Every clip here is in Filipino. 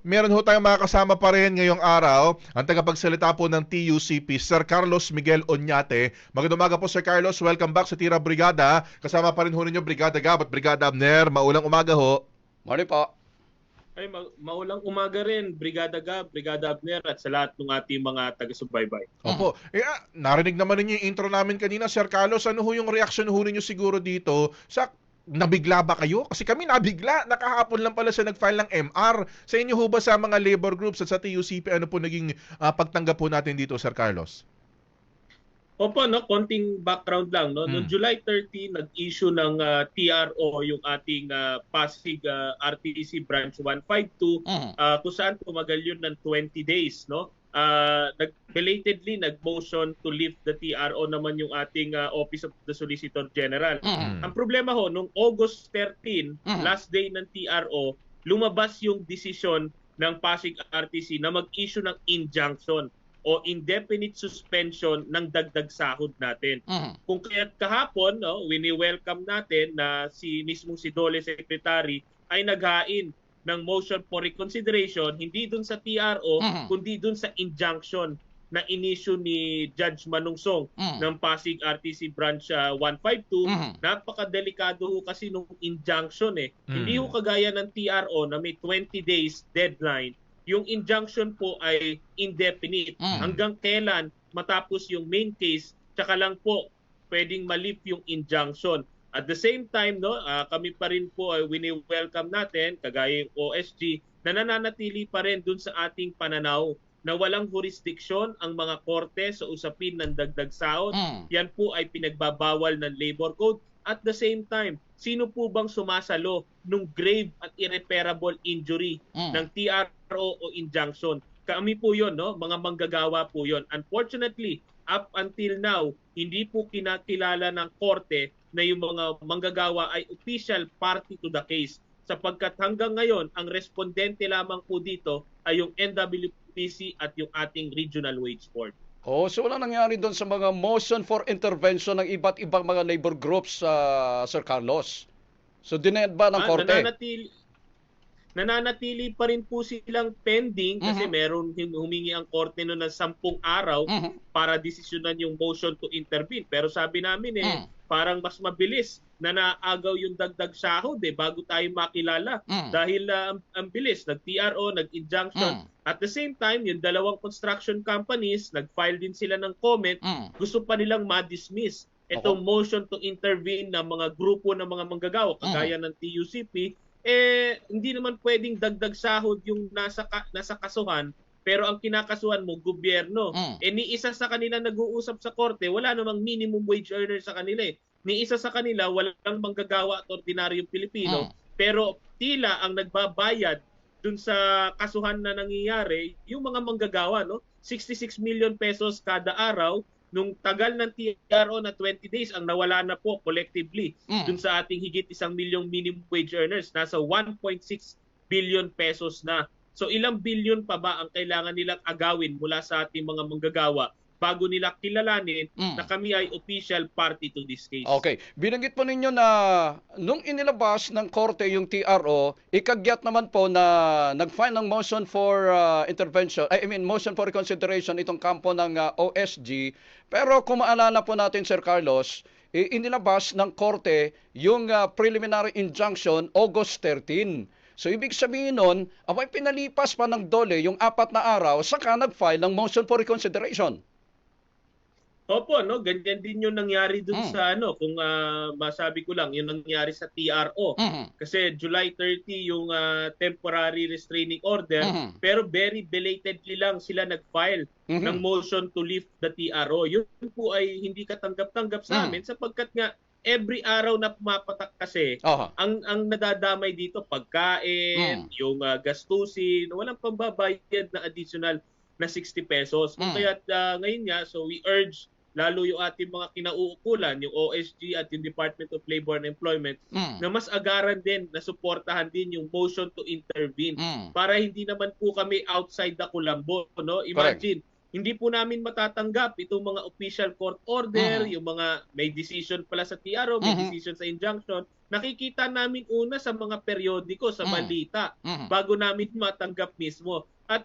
Meron ho tayong mga kasama pa rin ngayong araw, ang tagapagsalita po ng TUCP, Sir Carlos Miguel Oñate. Magandang umaga po, Sir Carlos. Welcome back sa Tira Brigada. Kasama pa rin ho ninyo Brigada Gab at Brigada Abner. Maulang umaga ho. Morning po. Ay, maulang umaga rin, Brigada Gab, Brigada Abner at sa lahat ng ating mga taga-subaybay. Opo. Narinig naman ninyo yung intro namin kanina, Sir Carlos. Ano ho yung reaction ho ninyo siguro dito sa nabigla ba kayo? Kasi kami nabigla. Nakahapon lang pala siya nag-file ng MR. Sa inyo ho ba sa mga labor groups at sa TUCP, ano po naging pagtanggap po natin dito, Sir Carlos? Opo, no, konting background lang. No? Noong July 30, nag-issue ng TRO yung ating Pasig RTC Branch 152 kung saan tumagal yun ng 20 days. No? Belatedly nag-motion to lift the TRO naman yung ating Office of the Solicitor General. Ang problema ho, nung August 13, last day ng TRO, lumabas yung desisyon ng Pasig RTC na mag-issue ng injunction o indefinite suspension ng dagdag sahod natin. Kung kaya't kahapon, no, wini-welcome natin na si Dole Secretary ay naghain ng motion for reconsideration, hindi dun sa TRO, kundi dun sa injunction na inisyu ni Judge Manungsong ng Pasig RTC Branch 152. Napakadelikado ho kasi nung injunction eh. Hindi ho kagaya ng TRO na may 20 days deadline. Yung injunction po ay indefinite. Hanggang kailan matapos yung main case, tsaka lang po pwedeng ma-lift yung injunction. At the same time, no, kami pa rin po ay wini-welcome natin, kagaya yung OSG, na nananatili pa rin dun sa ating pananaw na walang jurisdiction ang mga korte sa usapin ng dagdag sahod. Yan po ay pinagbabawal ng Labor Code. At the same time, sino po bang sumasalo nung grave at irreparable injury ng TRO o injunction? Kami po yon, no? Mga manggagawa po yon. Unfortunately, up until now, hindi po kinakilala ng korte na yung mga manggagawa ay official party to the case. Sapagkat hanggang ngayon, ang respondente lamang po dito ay yung NWPC at yung ating Regional Wage Board. Oh, so wala nangyari doon sa mga motion for intervention ng iba't ibang mga labor groups, Sir Carlos? So dinayad ba ng korte? Nananatili pa rin po silang pending kasi meron humingi ang korte noon ng 10 araw para desisyonan yung motion to intervene. Pero sabi namin parang mas mabilis na naagaw yung dagdag sahod bago tayo makilala. Dahil ang bilis, nag-TRO, nag-injunction. At the same time, yung dalawang construction companies, nag-file din sila ng comment, gusto pa nilang ma-dismiss itong motion to intervene ng mga grupo ng mga manggagawa, kagaya ng TUCP, hindi naman pwedeng dagdag sahod yung nasa kasuhan, pero ang kinakasuhan mo, gobyerno. Ni isa sa kanila nag-uusap sa korte, wala namang minimum wage earner sa kanila Ni isa sa kanila, walang manggagawa at ordinaryong Pilipino, pero tila ang nagbabayad dun sa kasuhan na nangyayari, yung mga manggagawa, no? 66 million pesos kada araw. Nung tagal ng TRO na 20 days, ang nawala na po collectively dun sa ating higit 1 milyong minimum wage earners. Nasa 1.6 billion pesos na. So ilang billion pa ba ang kailangan nilang agawin mula sa ating mga manggagawa bago nila kilalanin na kami ay official party to this case? Okay. Binanggit po ninyo na nung inilabas ng korte yung TRO, ikagyat naman po na nag-file ng motion for intervention, motion for reconsideration itong kampo ng OSG. Pero kung maalala po natin, Sir Carlos, inilabas ng korte yung preliminary injunction August 13. So ibig sabihin nun, abay pinalipas pa ng Dole yung 4 na araw saka nag-file ng motion for reconsideration. Opo, no, ganyan din yung nangyari dun sa kung masabi ko lang, yung nangyari sa TRO. Kasi July 30 yung temporary restraining order, pero very belatedly lang sila nag-file ng motion to lift the TRO. Yun po ay hindi katanggap-tanggap sa amin sapagkat nga every araw na pumapatak kasi, ang nadadamay dito pagkain, yung gastusin, walang pambabayad na additional na 60 pesos. Kaya ngayon nga, so we urge lalo yung ating mga kinauukulan, yung OSG at yung Department of Labor and Employment, na mas agaran din, na suportahan din yung motion to intervene para hindi naman po kami outside the kulambo. No? Imagine, hindi po namin matatanggap itong mga official court order, yung mga may decision pala sa TRO, may decision sa injunction, nakikita namin una sa mga periodiko, sa balita, bago namin matanggap mismo. At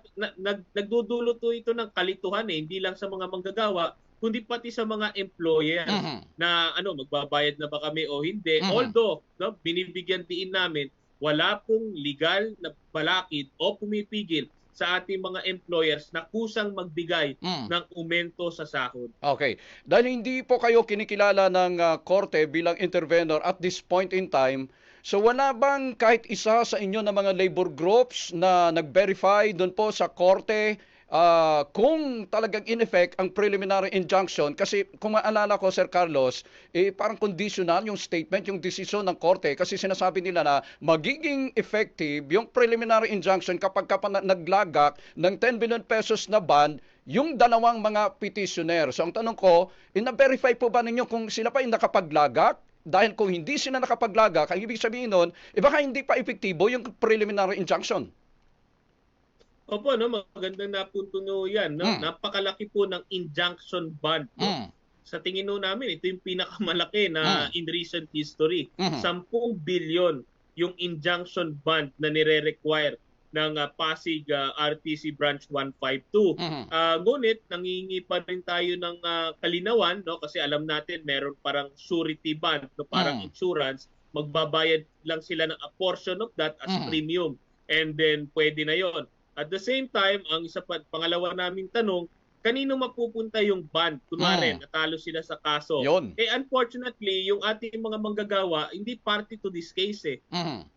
nagdudulot ito ng kalituhan hindi lang sa mga manggagawa, kundi pati sa mga employers na magbabayad na ba kami o hindi. Although, binibigyan din namin, wala pong legal na balakid o pumipigil sa ating mga employers na kusang magbigay ng aumento sa sahod. Okay. Dahil hindi po kayo kinikilala ng korte bilang intervenor at this point in time, so wala bang kahit isa sa inyo na mga labor groups na nag-verify doon po sa korte kung talagang in effect ang preliminary injunction? Kasi kung maalala ko, Sir Carlos, parang conditional yung statement, yung desisyon ng korte, kasi sinasabi nila na magiging effective yung preliminary injunction kapag naglagak ng 10 billion pesos na bond yung dalawang mga petitioner. So ang tanong ko, ina-verify po ba ninyo kung sila pa yung nakapaglagak? Dahil kung hindi sila nakapaglagak, ang ibig sabihin nun, baka hindi pa epektibo yung preliminary injunction. Opo, magandang napunto yan. Napakalaki po ng injunction bond. Sa tingin namin, ito yung pinakamalaki na in recent history. 10 billion yung injunction bond na nire-require ng Pasig RTC Branch 152. Ngunit, nangingi pa rin tayo ng kalinawan, kasi alam natin meron parang surety bond, parang insurance. Magbabayad lang sila ng a portion of that as premium. And then, pwede na yon. At the same time, ang pangalawa naming tanong, kanino mapupunta yung bond? Kunwari, natalo sila sa kaso. Yun. Unfortunately, yung ating mga manggagawa, hindi party to this case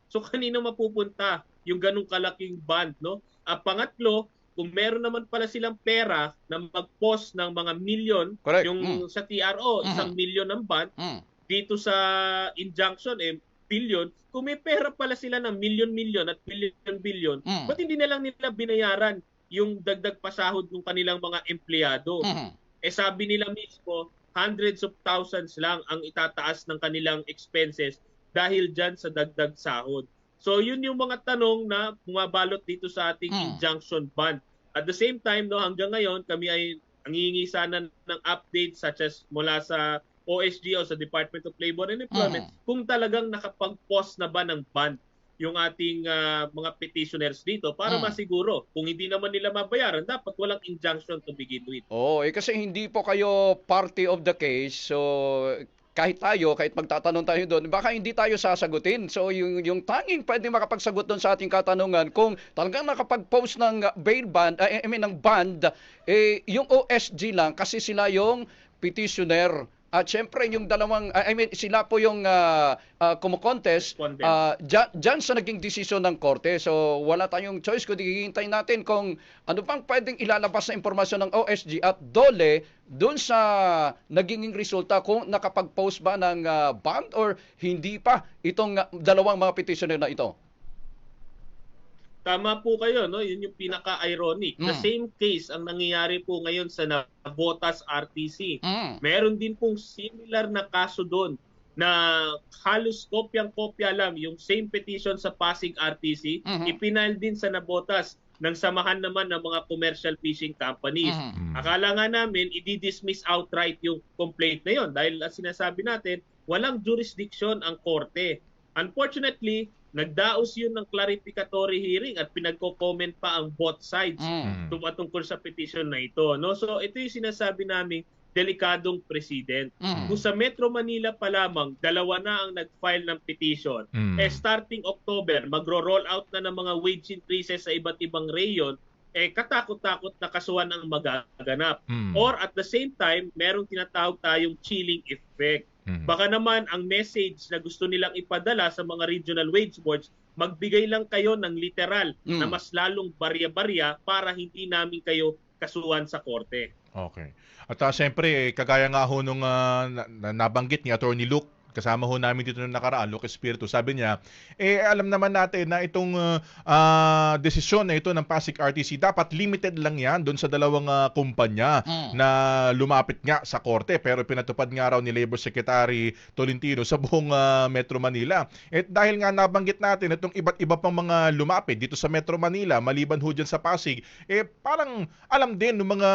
So, kanino mapupunta yung ganung kalaking bond, Pangatlo, kung meron naman pala silang pera na mag-post ng mga milyon, yung sa TRO, 1 milyon ng bond, dito sa injunction, billion, kung may pera pala sila ng milyon-milyon at billion-billion, ba't hindi na lang nila binayaran yung dagdag pasahod ng kanilang mga empleyado? Sabi nila mismo, hundreds of thousands lang ang itataas ng kanilang expenses dahil dyan sa dagdag sahod. So yun yung mga tanong na bumabalot dito sa ating injunction bond. At the same time, hanggang ngayon, kami ay nangingi sana ng updates such as mula sa OSG o sa Department of Labor and Employment kung talagang nakapag-post na ba ng bond yung ating mga petitioners dito para masiguro kung hindi naman nila mabayaran, dapat walang injunction to begin with. Kasi hindi po kayo party of the case, so kahit magtatanong tayo doon, baka hindi tayo sasagutin. So yung tanging pwede makapagsagot doon sa ating katanungan kung talagang nakapag-post ng bail bond, ng bond, yung OSG lang kasi sila yung petitioner. At syempre yung dalawang, sila po yung kumokontest dyan sa naging desisyon ng korte. So wala tayong choice kundi hihintay natin kung ano pang pwedeng ilalabas na impormasyon ng OSG at DOLE dun sa naging resulta kung nakapag-post ba ng bond or hindi pa itong dalawang mga petitioner na ito. Tama po kayo, yun yung pinaka-ironic. The same case ang nangyayari po ngayon sa Navotas RTC. Meron din pong similar na kaso doon na halos kopyang-kopya lang yung same petition sa Pasig RTC, ipinile din sa Navotas ng samahan naman ng mga commercial fishing companies. Akala nga namin, i-dismiss outright yung complaint na yon dahil sinasabi natin, walang jurisdiction ang korte. Unfortunately, nagdaos yun ng clarificatory hearing at pinagko-comment pa ang both sides tungkol sa petition na ito. So ito yung sinasabi namin delikadong precedent. Kung sa Metro Manila pa lamang, 2 na ang nag-file ng petition. Starting October, magro-roll out na ng mga wage increases sa iba't ibang rayon, katakot-takot na kasuhan ang magaganap. Or at the same time, merong tinatawag tayong chilling effect. Baka naman ang message na gusto nilang ipadala sa mga regional wage boards, magbigay lang kayo ng literal na mas lalong barya-barya para hindi namin kayo kasuhan sa korte. Okay. At siyempre, kagaya nga ho nung nabanggit ni Attorney Luke, kasama ho namin dito nung nakaraan, Luke Espiritu, sabi niya, alam naman natin na itong desisyon na ito ng Pasig RTC, dapat limited lang yan doon sa dalawang kumpanya na lumapit nga sa korte. Pero pinatupad nga raw ni Labor Secretary Tolentino sa buong Metro Manila. Dahil nga nabanggit natin itong iba't iba pang mga lumapit dito sa Metro Manila, maliban ho dyan sa Pasig, parang alam din ng mga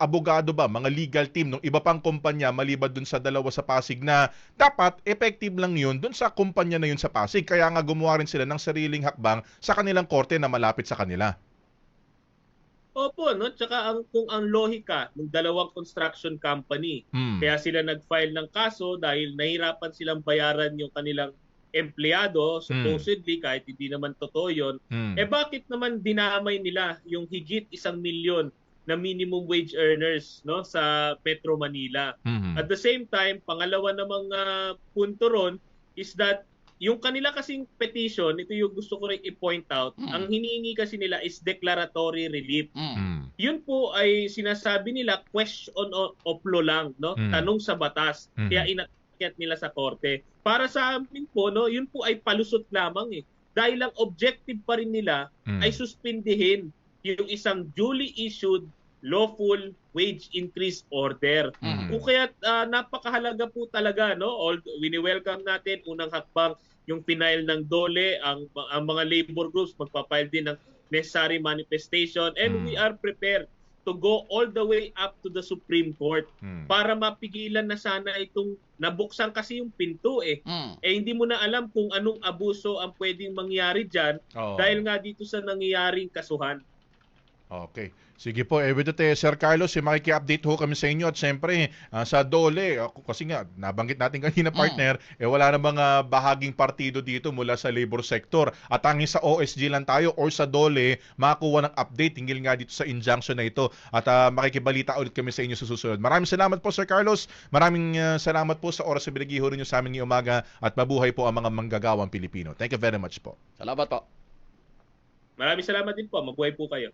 abogado ba, mga legal team ng iba pang kumpanya, maliban doon sa dalawa sa Pasig na dapat at effective lang yun dun sa kumpanya na yun sa Pasig. Kaya nga gumawa rin sila ng sariling hakbang sa kanilang korte na malapit sa kanila. Opo, no? Tsaka kung ang lohika ng dalawang construction company, Mm. kaya sila nag-file ng kaso dahil nahirapan silang bayaran yung kanilang empleyado, supposedly, kahit hindi naman totoo yun, bakit naman dinamay nila yung higit 1,000,000 na minimum wage earners, no, sa Metro Manila? Mhm. At the same time, pangalawa namang punto ron is that yung kanila kasing petition, ito yung gusto ko rin i-point out, ang hinihingi kasi nila is declaratory relief. Mm. Yun po ay sinasabi nila question of law lang, no? Tanong sa batas. Kaya inakyat nila sa korte. Para sa amin po, no, yun po ay palusot lamang eh. Dahil ang objective pa rin nila ay suspindihin yung isang duly issued lawful wage increase order. Kung kaya napakahalaga po talaga, no? Wini-welcome natin unang hakbang yung final ng DOLE, ang mga labor groups magpa-file din ng necessary manifestation, and we are prepared to go all the way up to the Supreme Court para mapigilan na sana itong nabuksan kasi yung pinto eh. Hindi mo na alam kung anong abuso ang pwedeng mangyari dyan dahil nga dito sa nangyayaring kasuhan. Okay. Sige po, with that, Sir Carlos, makiki-update ho kami sa inyo at siyempre sa DOLE, kasi nga nabanggit natin kanina partner, wala na mga bahaging partido dito mula sa labor sector at hanging sa OSG lang tayo or sa DOLE makakuha ng update hinggil nga dito sa injunction na ito at makikibalita ulit kami sa inyo sa susunod. Maraming salamat po Sir Carlos, maraming salamat po sa oras na binigay ho rin nyo sa amin ngayong umaga at mabuhay po ang mga manggagawang Pilipino. Thank you very much po. Salamat po. Maraming salamat din po. Mabuhay po kayo.